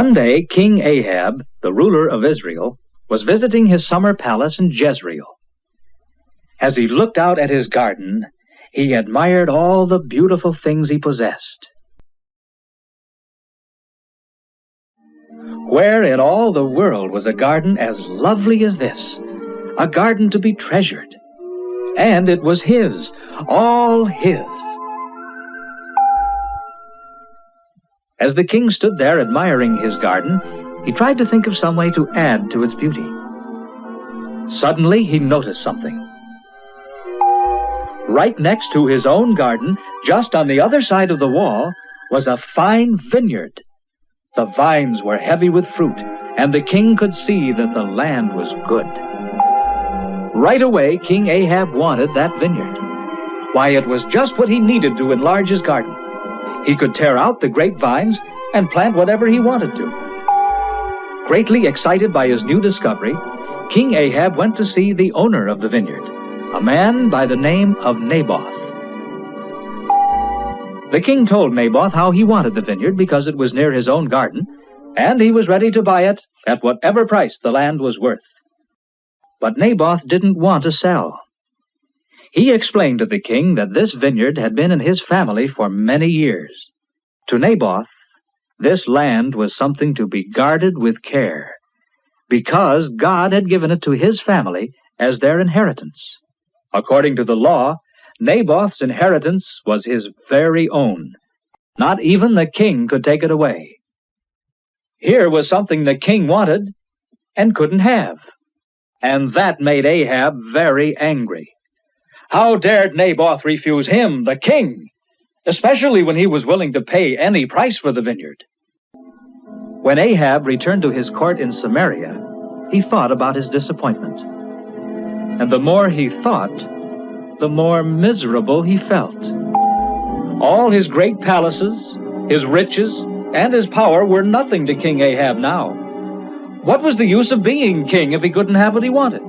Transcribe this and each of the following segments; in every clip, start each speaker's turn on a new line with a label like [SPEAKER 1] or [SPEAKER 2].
[SPEAKER 1] One day, King Ahab, the ruler of Israel, was visiting his summer palace in Jezreel. As he looked out at his garden, he admired all the beautiful things he possessed. Where in all the world was a garden as lovely as this? A garden to be treasured. And it was his, all his. As the king stood there admiring his garden, he tried to think of some way to add to its beauty. Suddenly, he noticed something. Right next to his own garden, just on the other side of the wall, was a fine vineyard. The vines were heavy with fruit, and the king could see that the land was good. Right away, King Ahab wanted that vineyard. Why, it was just what he needed to enlarge his garden. He could tear out the grapevines and plant whatever he wanted to. Greatly excited by his new discovery, King Ahab went to see the owner of the vineyard, a man by the name of Naboth. The king told Naboth how he wanted the vineyard because it was near his own garden, and he was ready to buy it at whatever price the land was worth. But Naboth didn't want to sell. He explained to the king that this vineyard had been in his family for many years. To Naboth, this land was something to be guarded with care, because God had given it to his family as their inheritance. According to the law, Naboth's inheritance was his very own. Not even the king could take it away. Here was something the king wanted and couldn't have. And that made Ahab very angry. How dared Naboth refuse him, the king, especially when he was willing to pay any price for the vineyard? When Ahab returned to his court in Samaria, he thought about his disappointment. And the more he thought, the more miserable he felt. All his great palaces, his riches, and his power were nothing to King Ahab now. What was the use of being king if he couldn't have what he wanted?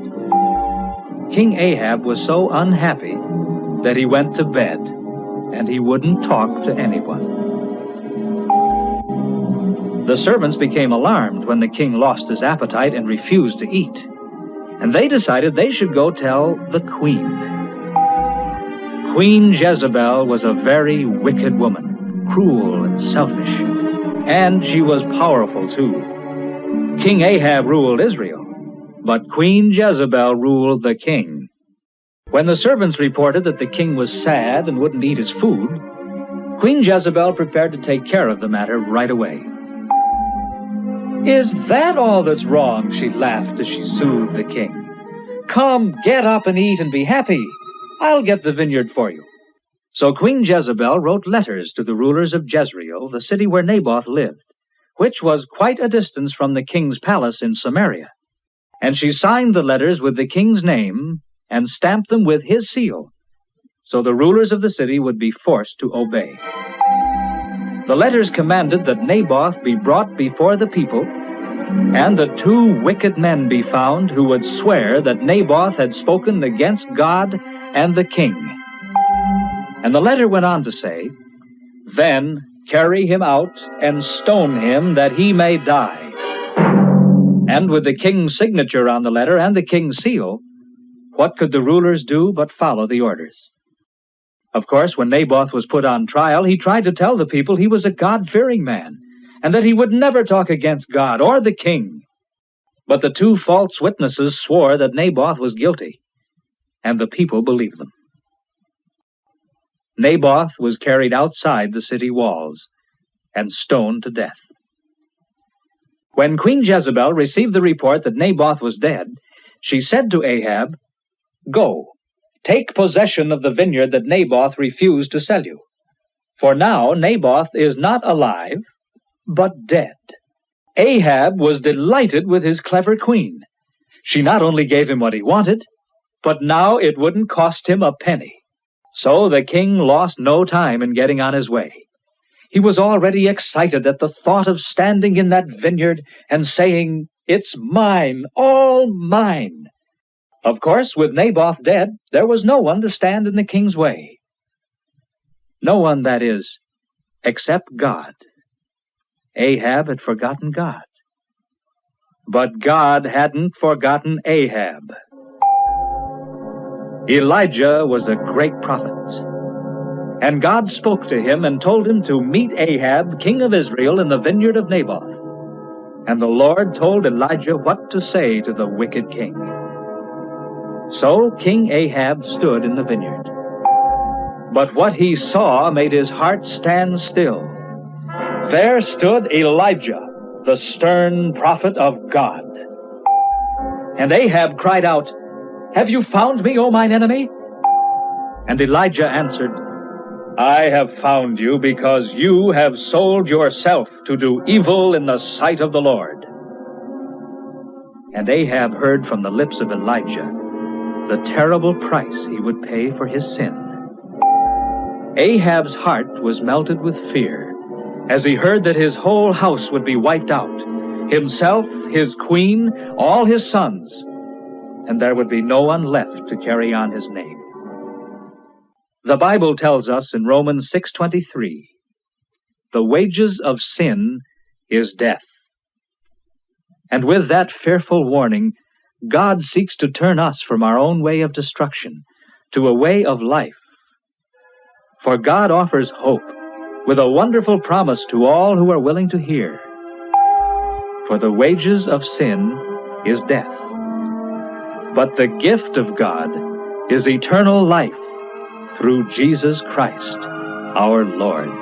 [SPEAKER 1] King Ahab was so unhappy that he went to bed, and he wouldn't talk to anyone. The servants became alarmed when the king lost his appetite and refused to eat, and they decided they should go tell the queen. Queen Jezebel was a very wicked woman, cruel and selfish, and she was powerful too. King Ahab ruled Israel, but Queen Jezebel ruled the king. When the servants reported that the king was sad and wouldn't eat his food, Queen Jezebel prepared to take care of the matter right away. "Is that all that's wrong?" she laughed as she soothed the king. "Come, get up and eat and be happy. I'll get the vineyard for you." So Queen Jezebel wrote letters to the rulers of Jezreel, the city where Naboth lived, which was quite a distance from the king's palace in Samaria. And she signed the letters with the king's name and stamped them with his seal, so the rulers of the city would be forced to obey. The letters commanded that Naboth be brought before the people, and that 2 wicked men be found who would swear that Naboth had spoken against God and the king. And the letter went on to say, "Then carry him out and stone him that he may die." And with the king's signature on the letter and the king's seal, what could the rulers do but follow the orders? Of course, when Naboth was put on trial, he tried to tell the people he was a God-fearing man, and that he would never talk against God or the king. But the 2 false witnesses swore that Naboth was guilty, and the people believed them. Naboth was carried outside the city walls and stoned to death. When Queen Jezebel received the report that Naboth was dead, she said to Ahab, "Go, take possession of the vineyard that Naboth refused to sell you. For now Naboth is not alive, but dead." Ahab was delighted with his clever queen. She not only gave him what he wanted, but now it wouldn't cost him a penny. So the king lost no time in getting on his way. He was already excited at the thought of standing in that vineyard and saying, "It's mine, all mine." Of course, with Naboth dead, there was no one to stand in the king's way. No one, that is, except God. Ahab had forgotten God. But God hadn't forgotten Ahab. Elijah was a great prophet, and God spoke to him and told him to meet Ahab, king of Israel, in the vineyard of Naboth. And the Lord told Elijah what to say to the wicked king. So King Ahab stood in the vineyard. But what he saw made his heart stand still. There stood Elijah, the stern prophet of God. And Ahab cried out, "Have you found me, O mine enemy?" And Elijah answered, "I have found you because you have sold yourself to do evil in the sight of the Lord." And Ahab heard from the lips of Elijah the terrible price he would pay for his sin. Ahab's heart was melted with fear as he heard that his whole house would be wiped out, himself, his queen, all his sons, and there would be no one left to carry on his name. The Bible tells us in Romans 6:23, "The wages of sin is death." And with that fearful warning, God seeks to turn us from our own way of destruction to a way of life. For God offers hope with a wonderful promise to all who are willing to hear. For the wages of sin is death, but the gift of God is eternal life through Jesus Christ, our Lord.